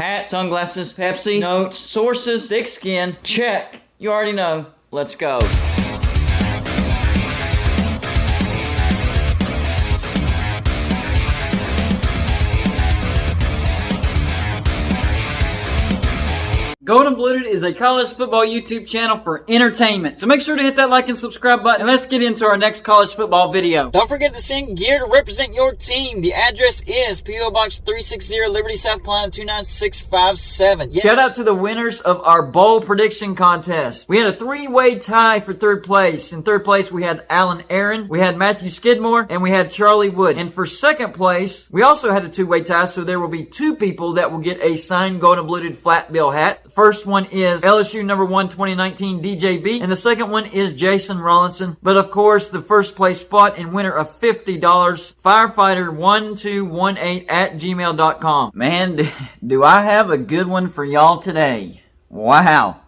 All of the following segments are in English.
Hat, sunglasses, Pepsi, notes, sources, thick skin, check. You already know. Let's go. Golden Blooded is a college football YouTube channel for entertainment. So make sure to hit that like and subscribe button, and let's get into our next college football video. Don't forget to send gear to represent your team. The address is P.O. Box 360, Liberty, South Carolina 29657. Yeah. Shout out to the winners of our bowl prediction contest. We had a three-way tie for third place. In third place, we had Alan Aaron, we had Matthew Skidmore, and we had Charlie Wood. And for second place, we also had a two-way tie, so there will be two people that will get a signed Golden Blooded flat bill hat. First one is LSU number 1 2019 DJB, and the second one is Jason Rollinson. But of course, the first place spot and winner of $50, firefighter1218@gmail.com. Man, do I have a good one for y'all today. Wow.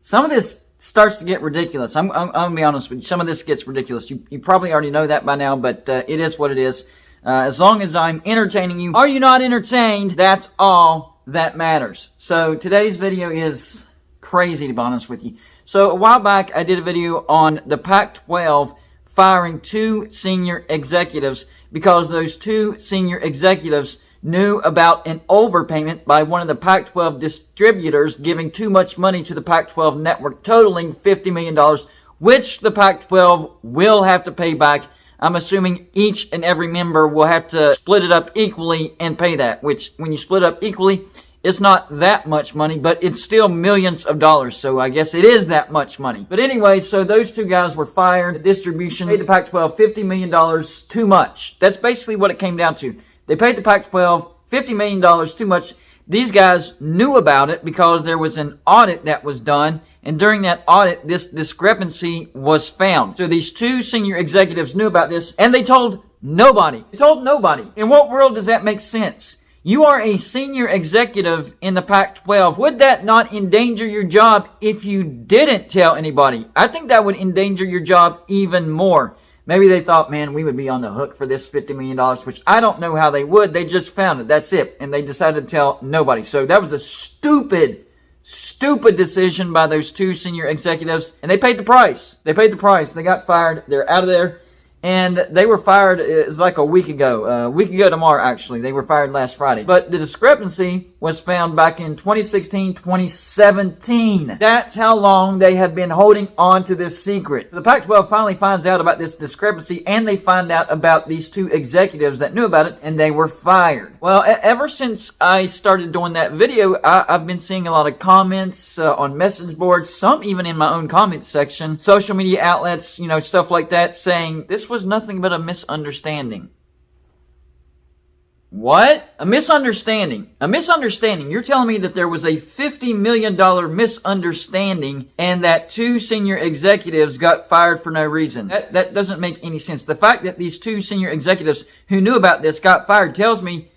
Some of this starts to get ridiculous. I'm gonna be honest with you. Some of this gets ridiculous. You probably already know that by now, but it is what it is. As long as I'm entertaining you. Are you not entertained? That's all that matters. So today's video is crazy, to be honest with you. So a while back, I did a video on the Pac-12 firing two senior executives because those two senior executives knew about an overpayment by one of the Pac-12 distributors giving too much money to the Pac-12 network, totaling $50 million, which the Pac-12 will have to pay back. I'm assuming each and every member will have to split it up equally and pay that, which when you split up equally, it's not that much money, but it's still millions of dollars. So I guess it is that much money. But anyway, so those two guys were fired. The distribution paid the Pac-12 $50 million too much. That's basically what it came down to. They paid the Pac-12 $50 million too much. These guys knew about it because there was an audit that was done. And during that audit, this discrepancy was found. So these two senior executives knew about this, and they told nobody. They told nobody. In what world does that make sense? You are a senior executive in the Pac-12. Would that not endanger your job if you didn't tell anybody? I think that would endanger your job even more. Maybe they thought, man, we would be on the hook for this $50 million, which I don't know how they would. They just found it. That's it. And they decided to tell nobody. So that was a stupid decision by those two senior executives, and they paid the price. They paid the price. They got fired. They're out of there, and they were fired. It was like a week ago tomorrow, actually. They were fired last Friday. But the discrepancy was found back in 2016, 2017. That's how long they have been holding on to this secret. So the Pac-12 finally finds out about this discrepancy, and they find out about these two executives that knew about it, and they were fired. Well, ever since I started doing that video, I've been seeing a lot of comments on message boards, some even in my own comments section, social media outlets, stuff like that, saying this was nothing but a misunderstanding. What? A misunderstanding. A misunderstanding. You're telling me that there was a $50 million misunderstanding and that two senior executives got fired for no reason. That doesn't make any sense. The fact that these two senior executives who knew about this got fired tells me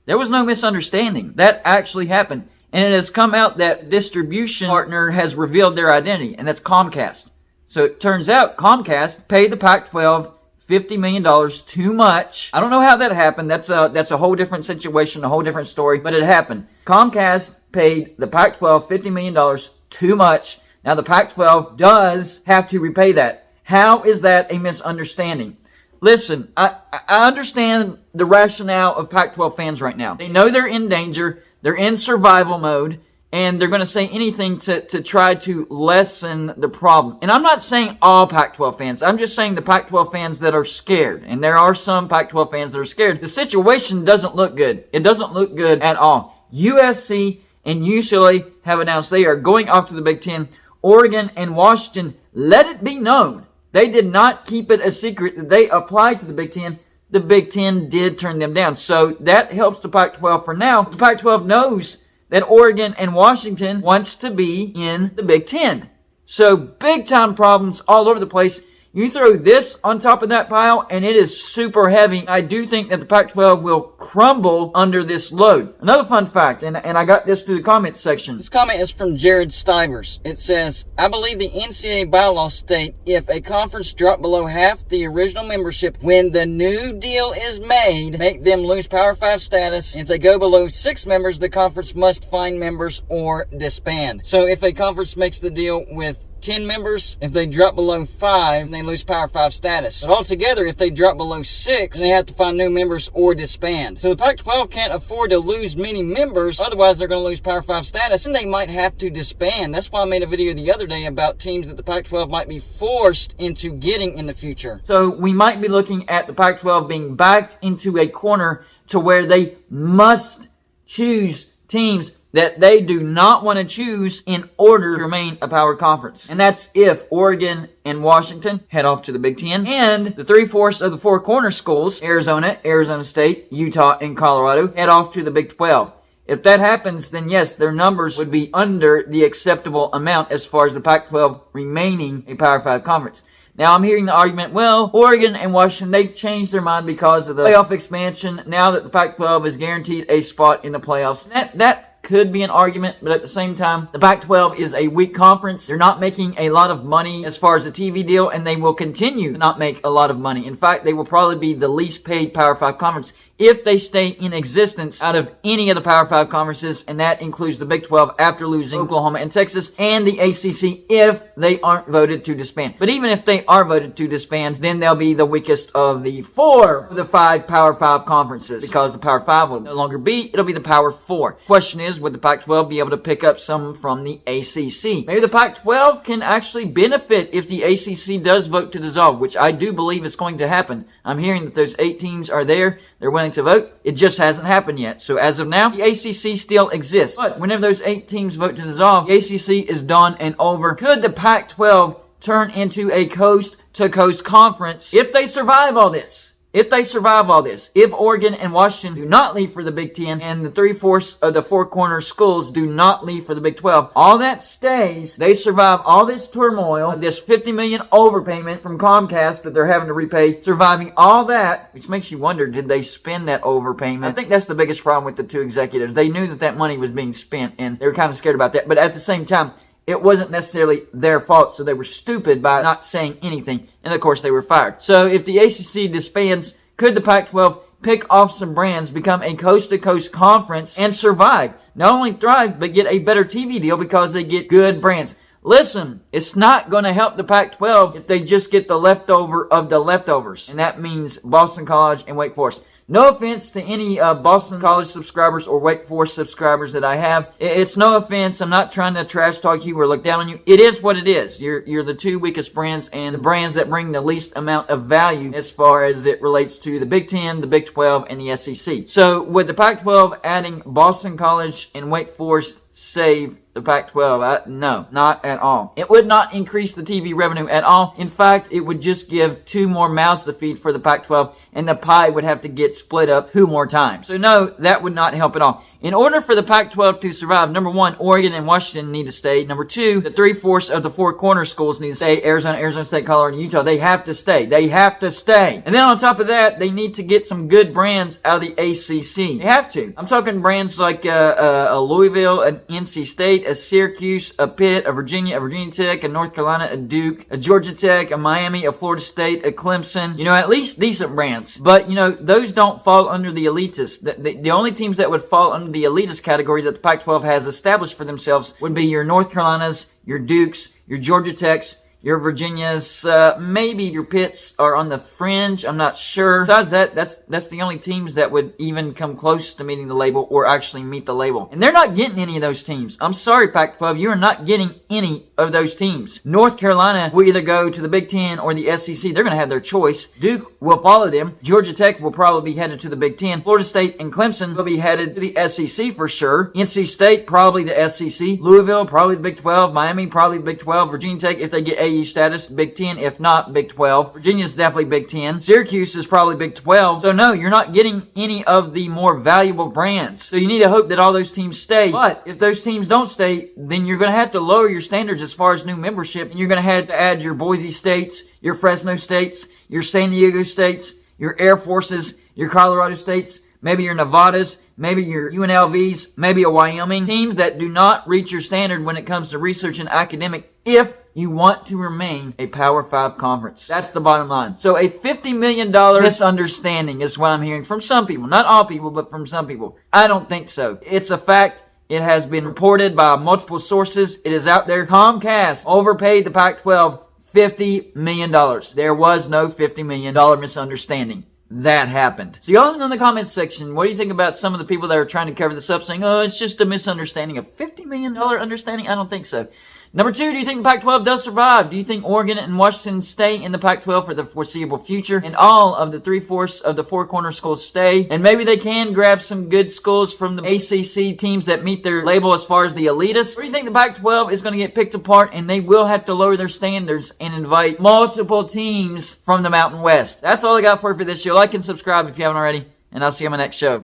there was no misunderstanding. That actually happened. And it has come out that distribution partner has revealed their identity, and that's Comcast. So it turns out Comcast paid the Pac-12 $50 million too much. I don't know how that happened. That's a whole different situation, a whole different story, but it happened. Comcast paid the Pac-12 $50 million too much. Now the Pac-12 does have to repay that. How is that a misunderstanding? Listen, I understand the rationale of Pac-12 fans right now. They know they're in danger. They're in survival mode. And they're going to say anything to try to lessen the problem. And I'm not saying all Pac-12 fans. I'm just saying the Pac-12 fans that are scared. And there are some Pac-12 fans that are scared. The situation doesn't look good. It doesn't look good at all. USC and UCLA have announced they are going off to the Big Ten. Oregon and Washington, let it be known. They did not keep it a secret that they applied to the Big Ten. The Big Ten did turn them down. So that helps the Pac-12 for now. The Pac-12 knows that Oregon and Washington wants to be in the Big Ten. So big time problems all over the place. You throw this on top of that pile, and it is super heavy. I do think that the Pac-12 will crumble under this load. Another fun fact, and I got this through the comments section. This comment is from Jared Stivers. It says, I believe the NCAA bylaws state if a conference dropped below half the original membership when the new deal is made, make them lose Power 5 status. If they go below 6 members, the conference must find members or disband. So if a conference makes the deal with 10 members, if they drop below 5, they lose Power 5 status. But altogether, if they drop below 6, they have to find new members or disband. So the Pac-12 can't afford to lose many members, otherwise they're going to lose Power 5 status, and they might have to disband. That's why I made a video the other day about teams that the Pac-12 might be forced into getting in the future. So we might be looking at the Pac-12 being backed into a corner to where they must choose teams that they do not want to choose in order to remain a power conference. And that's if Oregon and Washington head off to the Big Ten, and the 3/4 of the four corner schools, Arizona, Arizona State, Utah, and Colorado, head off to the Big 12. If that happens, then yes, their numbers would be under the acceptable amount as far as the Pac-12 remaining a Power 5 conference. Now, I'm hearing the argument, well, Oregon and Washington, they've changed their mind because of the playoff expansion now that the Pac-12 is guaranteed a spot in the playoffs. That could be an argument, but at the same time, the Pac-12 is a weak conference. They're not making a lot of money as far as the TV deal, and they will continue to not make a lot of money. In fact, they will probably be the least paid Power 5 conference if they stay in existence out of any of the Power 5 conferences, and that includes the Big 12 after losing Oklahoma and Texas, and the ACC if they aren't voted to disband. But even if they are voted to disband, then they'll be the weakest of the 4 of the 5 Power 5 conferences, because the Power 5 will no longer be, it'll be the Power 4. Question is, would the Pac-12 be able to pick up some from the ACC? Maybe the Pac-12 can actually benefit if the ACC does vote to dissolve, which I do believe is going to happen. I'm hearing that those 8 teams are there. They're willing to vote. It just hasn't happened yet. So as of now, the ACC still exists. But whenever those 8 teams vote to dissolve, the ACC is done and over. Could the Pac-12 turn into a coast-to-coast conference if they survive all this? If Oregon and Washington do not leave for the Big Ten, and the 3/4 of the four corner schools do not leave for the Big 12, all that stays, they survive all this turmoil, this $50 million overpayment from Comcast that they're having to repay, surviving all that, which makes you wonder, did they spend that overpayment? I think that's the biggest problem with the 2 executives. They knew that that money was being spent, and they were kind of scared about that, but at the same time, it wasn't necessarily their fault, so they were stupid by not saying anything, and of course they were fired. So if the ACC disbands, could the Pac-12 pick off some brands, become a coast-to-coast conference, and survive? Not only thrive, but get a better TV deal because they get good brands. Listen, it's not going to help the Pac-12 if they just get the leftover of the leftovers, and that means Boston College and Wake Forest. No offense to any Boston College subscribers or Wake Forest subscribers that I have. It's no offense. I'm not trying to trash talk you or look down on you. It is what it is. You're the 2 weakest brands and the brands that bring the least amount of value as far as it relates to the Big 10, the Big 12, and the SEC. So with the Pac-12 adding Boston College and Wake Forest save the Pac-12? No, not at all. It would not increase the TV revenue at all. In fact, it would just give 2 more mouths to feed for the Pac-12, and the pie would have to get split up 2 more times. So no, that would not help at all. In order for the Pac-12 to survive, number 1, Oregon and Washington need to stay. Number 2, the 3/4 of the 4 corner schools need to stay. Arizona, Arizona State, Colorado, and Utah. They have to stay. They have to stay. And then on top of that, they need to get some good brands out of the ACC. They have to. I'm talking brands like a Louisville, an NC State, a Syracuse, a Pitt, a Virginia Tech, a North Carolina, a Duke, a Georgia Tech, a Miami, a Florida State, a Clemson. You know, at least decent brands. But, you know, those don't fall under the elitists. The only teams that would fall under the elitist category that the Pac-12 has established for themselves would be your North Carolinas, your Dukes, your Georgia Techs, your Virginias, maybe your Pitts are on the fringe. I'm not sure. Besides that, that's the only teams that would even come close to meeting the label or actually meet the label. And they're not getting any of those teams. I'm sorry, Pac-12, you are not getting any of those teams. North Carolina will either go to the Big Ten or the SEC. They're going to have their choice. Duke will follow them. Georgia Tech will probably be headed to the Big Ten. Florida State and Clemson will be headed to the SEC for sure. NC State, probably the SEC. Louisville, probably the Big 12. Miami, probably the Big 12. Virginia Tech, if they get AAU status, Big 10, if not Big 12. Virginia's definitely Big 10. Syracuse is probably Big 12. So no, you're not getting any of the more valuable brands. So you need to hope that all those teams stay. But if those teams don't stay, then you're going to have to lower your standards as far as new membership. And you're going to have to add your Boise States, your Fresno States, your San Diego States, your Air Forces, your Colorado States, maybe your Nevadas, maybe your UNLVs, maybe a Wyoming. Teams that do not reach your standard when it comes to research and academic if you want to remain a Power 5 conference. That's the bottom line. So a $50 million misunderstanding is what I'm hearing from some people. Not all people, but from some people. I don't think so. It's a fact. It has been reported by multiple sources. It is out there. Comcast overpaid the Pac-12 $50 million. There was no $50 million misunderstanding. That happened. So y'all in the comments section, what do you think about some of the people that are trying to cover this up saying, oh, it's just a misunderstanding? A $50 million understanding? I don't think so. Number 2, do you think the Pac-12 does survive? Do you think Oregon and Washington stay in the Pac-12 for the foreseeable future? And all of the 3/4 of the four corner schools stay? And maybe they can grab some good schools from the ACC teams that meet their label as far as the elitists? Or do you think the Pac-12 is going to get picked apart and they will have to lower their standards and invite multiple teams from the Mountain West? That's all I got for you for this show. Like and subscribe if you haven't already, and I'll see you on my next show.